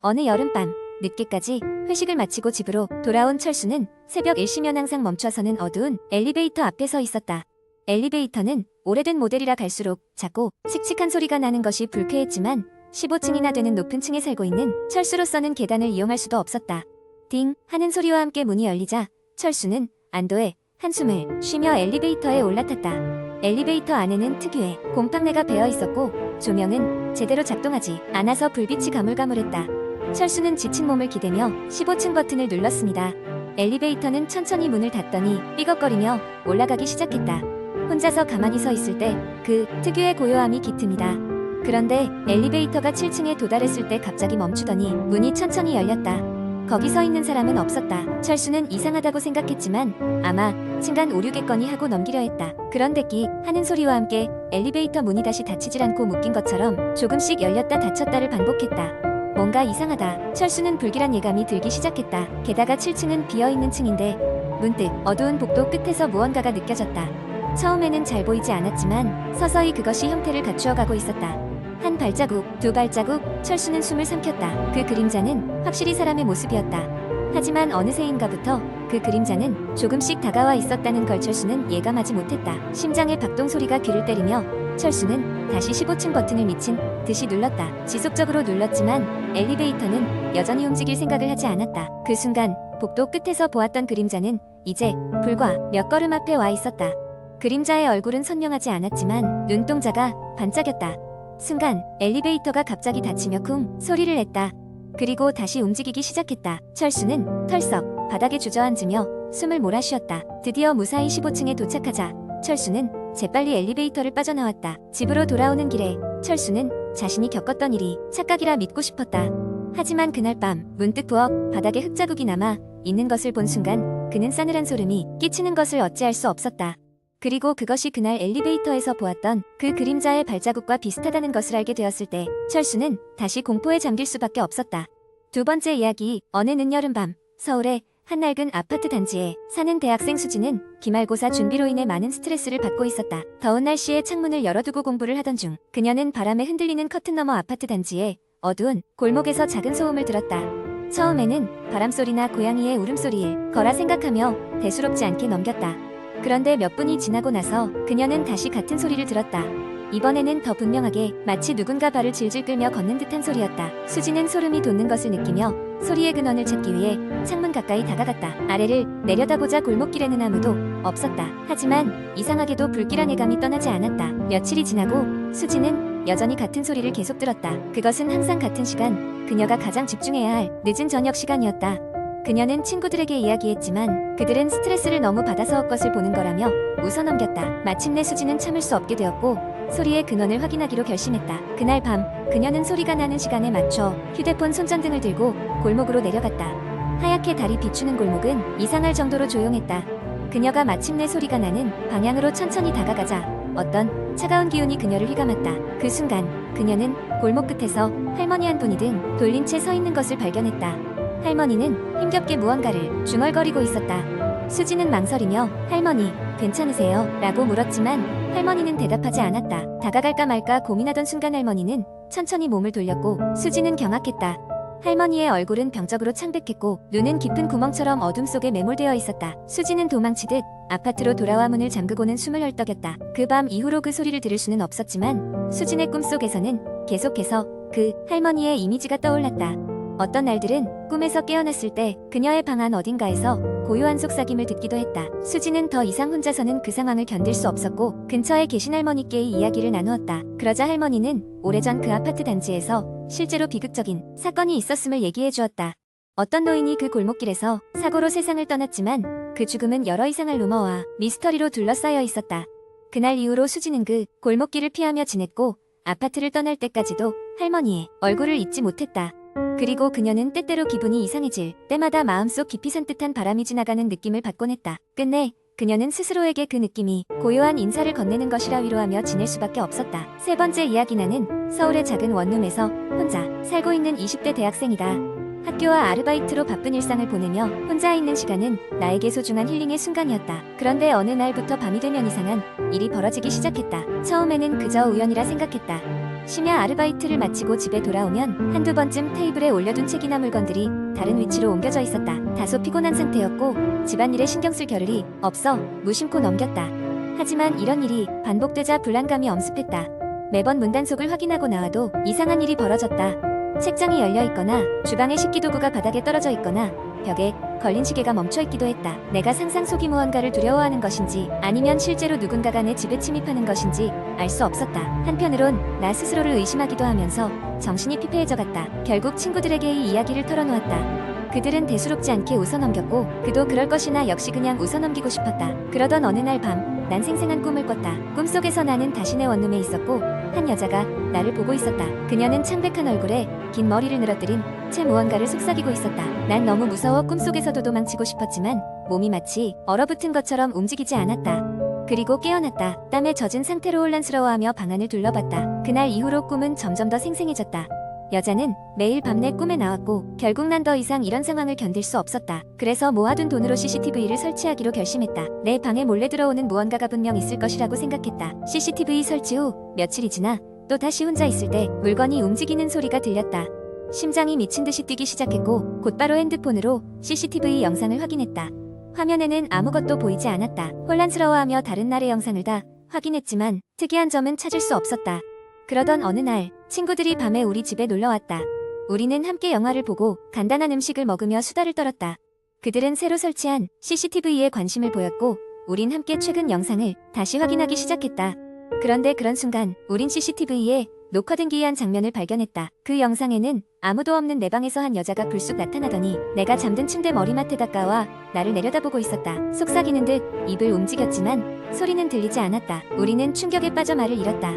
어느 여름밤 늦게까지 회식을 마치고 집으로 돌아온 철수는 새벽 1시면 항상 멈춰서는 어두운 엘리베이터 앞에 서 있었다. 엘리베이터는 오래된 모델이라 갈수록 작고 칙칙한 소리가 나는 것이 불쾌했지만 15층이나 되는 높은 층에 살고 있는 철수로서는 계단을 이용할 수도 없었다. 딩 하는 소리와 함께 문이 열리자 철수는 안도의 한숨을 쉬며 엘리베이터에 올라탔다. 엘리베이터 안에는 특유의 곰팡내가 배어 있었고 조명은 제대로 작동하지 않아서 불빛이 가물가물했다. 철수는 지친 몸을 기대며 15층 버튼을 눌렀습니다. 엘리베이터는 천천히 문을 닫더니 삐걱거리며 올라가기 시작했다. 혼자서 가만히 서 있을 때 그 특유의 고요함이 깃듭니다. 그런데 엘리베이터가 7층에 도달했을 때 갑자기 멈추더니 문이 천천히 열렸다. 거기 서 있는 사람은 없었다. 철수는 이상하다고 생각했지만 아마 층간 오류겠거니 하고 넘기려 했다. 그런데 끽 하는 소리와 함께 엘리베이터 문이 다시 닫히질 않고 묶인 것처럼 조금씩 열렸다 닫혔다를 반복했다. 뭔가 이상하다. 철수는 불길한 예감이 들기 시작했다. 게다가 7층은 비어있는 층인데 문득 어두운 복도 끝에서 무언가가 느껴졌다. 처음에는 잘 보이지 않았지만 서서히 그것이 형태를 갖추어 가고 있었다. 한 발자국, 두 발자국, 철수는 숨을 삼켰다. 그 그림자는 확실히 사람의 모습이었다. 하지만 어느새인가부터 그 그림자는 조금씩 다가와 있었다는 걸 철수는 예감하지 못했다. 심장의 박동 소리가 귀를 때리며 철수는 다시 15층 버튼을 미친 듯이 눌렀다. 지속적으로 눌렀지만 엘리베이터는 여전히 움직일 생각을 하지 않았다. 그 순간 복도 끝에서 보았던 그림자는 이제 불과 몇 걸음 앞에 와 있었다. 그림자의 얼굴은 선명하지 않았지만 눈동자가 반짝였다. 순간 엘리베이터가 갑자기 닫히며 쿵 소리를 냈다. 그리고 다시 움직이기 시작했다. 철수는 털썩 바닥에 주저앉으며 숨을 몰아쉬었다. 드디어 무사히 15층에 도착하자 철수는 재빨리 엘리베이터를 빠져나왔다. 집으로 돌아오는 길에 철수는 자신이 겪었던 일이 착각이라 믿고 싶었다. 하지만 그날 밤 문득 부엌 바닥에 흙자국이 남아 있는 것을 본 순간 그는 싸늘한 소름이 끼치는 것을 어찌할 수 없었다. 그리고 그것이 그날 엘리베이터에서 보았던 그 그림자의 발자국과 비슷하다는 것을 알게 되었을 때 철수는 다시 공포에 잠길 수밖에 없었다. 두 번째 이야기. 어느 늦여름밤 서울의 한 낡은 아파트 단지에 사는 대학생 수지는 기말고사 준비로 인해 많은 스트레스를 받고 있었다. 더운 날씨에 창문을 열어두고 공부를 하던 중 그녀는 바람에 흔들리는 커튼 너머 아파트 단지의 어두운 골목에서 작은 소음을 들었다. 처음에는 바람소리나 고양이의 울음소리일 거라 생각하며 대수롭지 않게 넘겼다. 그런데 몇 분이 지나고 나서 그녀는 다시 같은 소리를 들었다. 이번에는 더 분명하게 마치 누군가 발을 질질 끌며 걷는 듯한 소리였다. 수지는 소름이 돋는 것을 느끼며 소리의 근원을 찾기 위해 창문 가까이 다가갔다. 아래를 내려다보자 골목길에는 아무도 없었다. 하지만 이상하게도 불길한 예감이 떠나지 않았다. 며칠이 지나고 수지는 여전히 같은 소리를 계속 들었다. 그것은 항상 같은 시간, 그녀가 가장 집중해야 할 늦은 저녁 시간이었다. 그녀는 친구들에게 이야기했지만 그들은 스트레스를 너무 받아서 헛것을 보는 거라며 웃어넘겼다. 마침내 수지는 참을 수 없게 되었고 소리의 근원을 확인하기로 결심했다. 그날 밤 그녀는 소리가 나는 시간에 맞춰 휴대폰 손전등을 들고 골목으로 내려갔다. 하얗게 달이 비추는 골목은 이상할 정도로 조용했다. 그녀가 마침내 소리가 나는 방향으로 천천히 다가가자 어떤 차가운 기운이 그녀를 휘감았다. 그 순간 그녀는 골목 끝에서 할머니 한 분이 등 돌린 채 서 있는 것을 발견했다. 할머니는 힘겹게 무언가를 중얼거리고 있었다. 수지는 망설이며 할머니 괜찮으세요? 라고 물었지만 할머니는 대답하지 않았다. 다가갈까 말까 고민하던 순간 할머니는 천천히 몸을 돌렸고 수지는 경악했다. 할머니의 얼굴은 병적으로 창백했고 눈은 깊은 구멍처럼 어둠 속에 매몰되어 있었다. 수지는 도망치듯 아파트로 돌아와 문을 잠그고는 숨을 헐떡였다. 그 밤 이후로 그 소리를 들을 수는 없었지만 수진의 꿈속에서는 계속해서 그 할머니의 이미지가 떠올랐다. 어떤 날들은 꿈에서 깨어났을 때 그녀의 방 안 어딘가에서 고요한 속삭임을 듣기도 했다. 수지는 더 이상 혼자서는 그 상황을 견딜 수 없었고 근처에 계신 할머니께 이 이야기를 나누었다. 그러자 할머니는 오래전 그 아파트 단지에서 실제로 비극적인 사건이 있었음을 얘기해 주었다. 어떤 노인이 그 골목길에서 사고로 세상을 떠났지만 그 죽음은 여러 이상할 루머와 미스터리로 둘러싸여 있었다. 그날 이후로 수지는 그 골목길을 피하며 지냈고 아파트를 떠날 때까지도 할머니의 얼굴을 잊지 못했다. 그리고 그녀는 때때로 기분이 이상해질 때마다 마음속 깊이 산뜻한 바람이 지나가는 느낌을 받곤 했다. 끝내 그녀는 스스로에게 그 느낌이 고요한 인사를 건네는 것이라 위로하며 지낼 수밖에 없었다. 세 번째 이야기. 나는 서울의 작은 원룸에서 혼자 살고 있는 20대 대학생이다. 학교와 아르바이트로 바쁜 일상을 보내며 혼자 있는 시간은 나에게 소중한 힐링의 순간이었다. 그런데 어느 날부터 밤이 되면 이상한 일이 벌어지기 시작했다. 처음에는 그저 우연이라 생각했다. 심야 아르바이트를 마치고 집에 돌아오면 한두 번쯤 테이블에 올려둔 책이나 물건들이 다른 위치로 옮겨져 있었다. 다소 피곤한 상태였고 집안일에 신경 쓸 겨를이 없어 무심코 넘겼다. 하지만 이런 일이 반복되자 불안감이 엄습했다. 매번 문단속을 확인하고 나와도 이상한 일이 벌어졌다. 책장이 열려있거나 주방의 식기도구가 바닥에 떨어져 있거나 벽에 걸린 시계가 멈춰있기도 했다. 내가 상상 속이 무언가를 두려워하는 것인지 아니면 실제로 누군가가 내 집에 침입하는 것인지 알 수 없었다. 한편으론 나 스스로를 의심하기도 하면서 정신이 피폐해져 갔다. 결국 친구들에게 이 이야기를 털어놓았다. 그들은 대수롭지 않게 웃어넘겼고 그도 그럴 것이나 역시 그냥 웃어넘기고 싶었다. 그러던 어느 날 밤 난 생생한 꿈을 꿨다. 꿈속에서 나는 다시 내 원룸에 있었고 한 여자가 나를 보고 있었다. 그녀는 창백한 얼굴에 긴 머리를 늘어뜨린 채 무언가를 속삭이고 있었다. 난 너무 무서워 꿈속에서도 도망치고 싶었지만 몸이 마치 얼어붙은 것처럼 움직이지 않았다. 그리고 깨어났다. 땀에 젖은 상태로 혼란스러워하며 방안을 둘러봤다. 그날 이후로 꿈은 점점 더 생생해졌다. 여자는 매일 밤 내 꿈에 나왔고 결국 난 더 이상 이런 상황을 견딜 수 없었다. 그래서 모아둔 돈으로 CCTV를 설치하기로 결심했다. 내 방에 몰래 들어오는 무언가가 분명 있을 것이라고 생각했다. CCTV 설치 후 며칠이 지나 또 다시 혼자 있을 때 물건이 움직이는 소리가 들렸다. 심장이 미친 듯이 뛰기 시작했고 곧바로 핸드폰으로 CCTV 영상을 확인했다. 화면에는 아무것도 보이지 않았다. 혼란스러워하며 다른 날의 영상을 다 확인했지만 특이한 점은 찾을 수 없었다. 그러던 어느 날 친구들이 밤에 우리 집에 놀러왔다. 우리는 함께 영화를 보고 간단한 음식을 먹으며 수다를 떨었다. 그들은 새로 설치한 CCTV에 관심을 보였고 우린 함께 최근 영상을 다시 확인하기 시작했다. 그런데 그런 순간 우린 CCTV에 녹화된 기이한 장면을 발견했다. 그 영상에는 아무도 없는 내 방에서 한 여자가 불쑥 나타나더니 내가 잠든 침대 머리맡에 가까워 나를 내려다보고 있었다. 속삭이는 듯 입을 움직였지만 소리는 들리지 않았다. 우리는 충격에 빠져 말을 잃었다.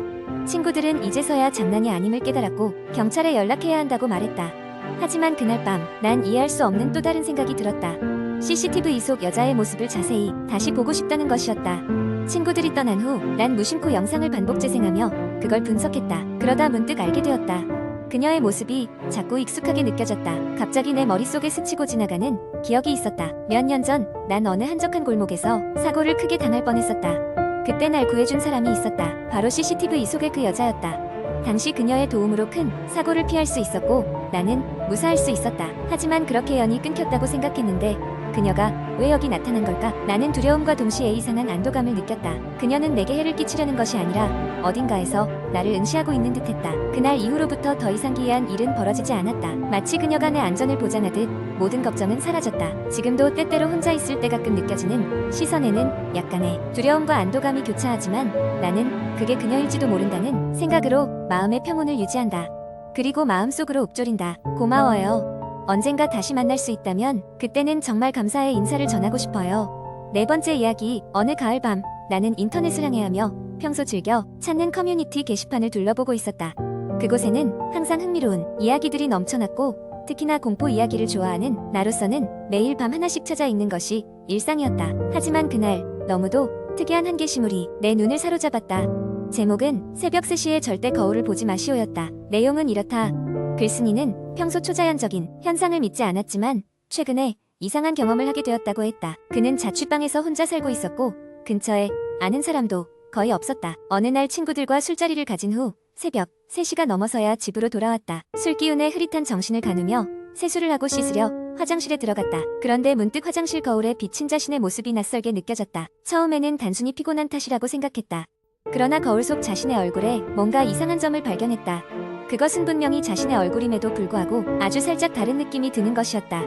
친구들은 이제서야 장난이 아님을 깨달았고 경찰에 연락해야 한다고 말했다. 하지만 그날 밤 난 이해할 수 없는 또 다른 생각이 들었다. CCTV 속 여자의 모습을 자세히 다시 보고 싶다는 것이었다. 친구들이 떠난 후 난 무심코 영상을 반복 재생하며 그걸 분석했다. 그러다 문득 알게 되었다. 그녀의 모습이 자꾸 익숙하게 느껴졌다. 갑자기 내 머릿속에 스치고 지나가는 기억이 있었다. 몇 년 전 난 어느 한적한 골목에서 사고를 크게 당할 뻔했었다. 그때 날 구해준 사람이 있었다. 바로 CCTV 속의 그 여자였다. 당시 그녀의 도움으로 큰 사고를 피할 수 있었고 나는 무사할 수 있었다. 하지만 그렇게 연이 끊겼다고 생각했는데 그녀가 왜 여기 나타난 걸까? 나는 두려움과 동시에 이상한 안도감을 느꼈다. 그녀는 내게 해를 끼치려는 것이 아니라 어딘가에서 나를 응시하고 있는 듯했다. 그날 이후로부터 더 이상 기이한 일은 벌어지지 않았다. 마치 그녀가 내 안전을 보장하듯 모든 걱정은 사라졌다. 지금도 때때로 혼자 있을 때 가끔 느껴지는 시선에는 약간의 두려움과 안도감이 교차하지만 나는 그게 그녀일지도 모른다는 생각으로 마음의 평온을 유지한다. 그리고 마음속으로 읊조린다. 고마워요. 언젠가 다시 만날 수 있다면 그때는 정말 감사의 인사를 전하고 싶어요. 네 번째 이야기. 어느 가을 밤 나는 인터넷을 항해하며 평소 즐겨 찾는 커뮤니티 게시판을 둘러보고 있었다. 그곳에는 항상 흥미로운 이야기들이 넘쳐났고 특히나 공포 이야기를 좋아하는 나로서는 매일 밤 하나씩 찾아 읽는 것이 일상이었다. 하지만 그날 너무도 특이한 한 게시물이 내 눈을 사로잡았다. 제목은 새벽 3시에 절대 거울을 보지 마시오였다. 내용은 이렇다. 글쓴이는 평소 초자연적인 현상을 믿지 않았지만 최근에 이상한 경험을 하게 되었다고 했다. 그는 자취방에서 혼자 살고 있었고 근처에 아는 사람도 거의 없었다. 어느 날 친구들과 술자리를 가진 후 새벽 3시가 넘어서야 집으로 돌아왔다. 술 기운에 흐릿한 정신을 가누며 세수를 하고 씻으려 화장실에 들어갔다. 그런데 문득 화장실 거울에 비친 자신의 모습이 낯설게 느껴졌다. 처음에는 단순히 피곤한 탓이라고 생각했다. 그러나 거울 속 자신의 얼굴에 뭔가 이상한 점을 발견했다. 그것은 분명히 자신의 얼굴임에도 불구하고 아주 살짝 다른 느낌이 드는 것이었다.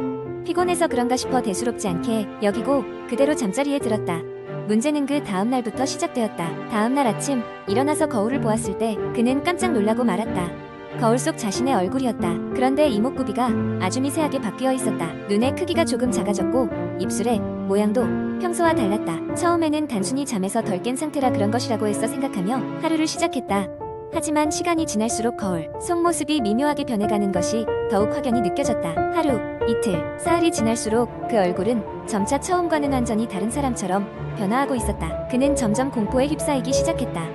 피곤해서 그런가 싶어 대수롭지 않게 여기고 그대로 잠자리에 들었다. 문제는 그 다음 날부터 시작되었다. 다음 날 아침 일어나서 거울을 보았을 때 그는 깜짝 놀라고 말았다. 거울 속 자신의 얼굴이었다. 그런데 이목구비가 아주 미세하게 바뀌어 있었다. 눈의 크기가 조금 작아졌고 입술의 모양도 평소와 달랐다. 처음에는 단순히 잠에서 덜 깬 상태라 그런 것이라고 애써 생각하며 하루를 시작했다. 하지만 시간이 지날수록 거울 속 모습이 미묘하게 변해가는 것이 더욱 확연히 느껴졌다. 하루, 이틀, 사흘이 지날수록 그 얼굴은 점차 처음과는 완전히 다른 사람처럼 변화하고 있었다. 그는 점점 공포에 휩싸이기 시작했다.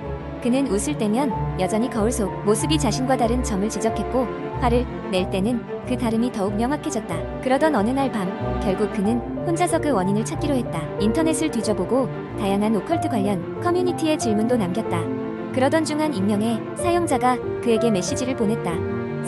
그는 웃을 때면 여전히 거울 속 모습이 자신과 다른 점을 지적했고 화를 낼 때는 그 다름이 더욱 명확해졌다. 그러던 어느 날 밤 결국 그는 혼자서 그 원인을 찾기로 했다. 인터넷을 뒤져보고 다양한 오컬트 관련 커뮤니티에 질문도 남겼다. 그러던 중 한 익명의 사용자가 그에게 메시지를 보냈다.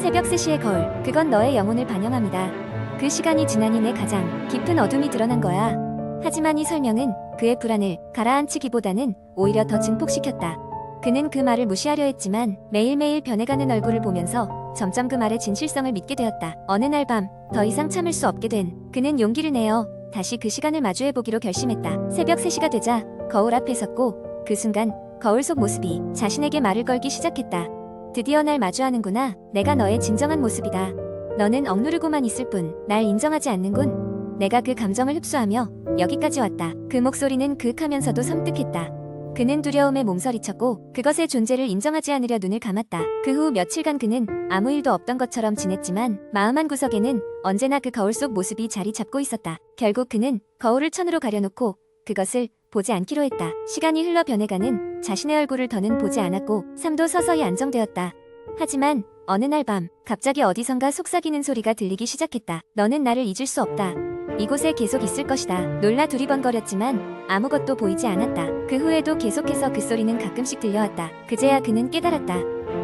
새벽 3시의 거울, 그건 너의 영혼을 반영합니다. 그 시간이 지나니 내 가장 깊은 어둠이 드러난 거야. 하지만 이 설명은 그의 불안을 가라앉히기보다는 오히려 더 증폭시켰다. 그는 그 말을 무시하려 했지만 매일매일 변해가는 얼굴을 보면서 점점 그 말의 진실성을 믿게 되었다. 어느 날 밤, 더 이상 참을 수 없게 된 그는 용기를 내어 다시 그 시간을 마주해보기로 결심했다. 새벽 3시가 되자 거울 앞에 섰고 그 순간 거울 속 모습이 자신에게 말을 걸기 시작했다. 드디어 날 마주하는구나. 내가 너의 진정한 모습이다. 너는 억누르고만 있을 뿐 날 인정하지 않는군. 내가 그 감정을 흡수하며 여기까지 왔다. 그 목소리는 그윽하면서도 섬뜩했다. 그는 두려움에 몸서리쳤고 그것의 존재를 인정하지 않으려 눈을 감았다. 그 후 며칠간 그는 아무 일도 없던 것처럼 지냈지만 마음 한구석에는 언제나 그 거울 속 모습이 자리 잡고 있었다. 결국 그는 거울을 천으로 가려놓고 그것을 보지 않기로 했다. 시간이 흘러 변해가는 자신의 얼굴을 더는 보지 않았고 삶도 서서히 안정되었다. 하지만 어느 날 밤 갑자기 어디선가 속삭이는 소리가 들리기 시작했다. 너는 나를 잊을 수 없다. 이곳에 계속 있을 것이다. 놀라 두리번거렸지만 아무것도 보이지 않았다. 그 후에도 계속해서 그 소리는 가끔씩 들려왔다. 그제야 그는 깨달았다.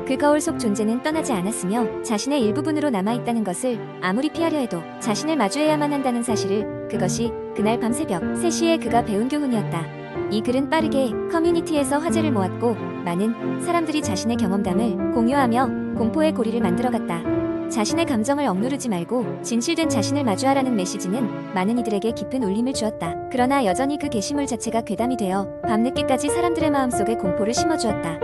그 거울 속 존재는 떠나지 않았으며 자신의 일부분으로 남아있다는 것을 아무리 피하려 해도 자신을 마주해야만 한다는 사실을. 그것이 그날 밤 새벽 3시에 그가 배운 교훈이었다. 이 글은 빠르게 커뮤니티에서 화제를 모았고 많은 사람들이 자신의 경험담을 공유하며 공포의 고리를 만들어갔다. 자신의 감정을 억누르지 말고 진실된 자신을 마주하라는 메시지는 많은 이들에게 깊은 울림을 주었다. 그러나 여전히 그 게시물 자체가 괴담이 되어 밤늦게까지 사람들의 마음속에 공포를 심어주었다.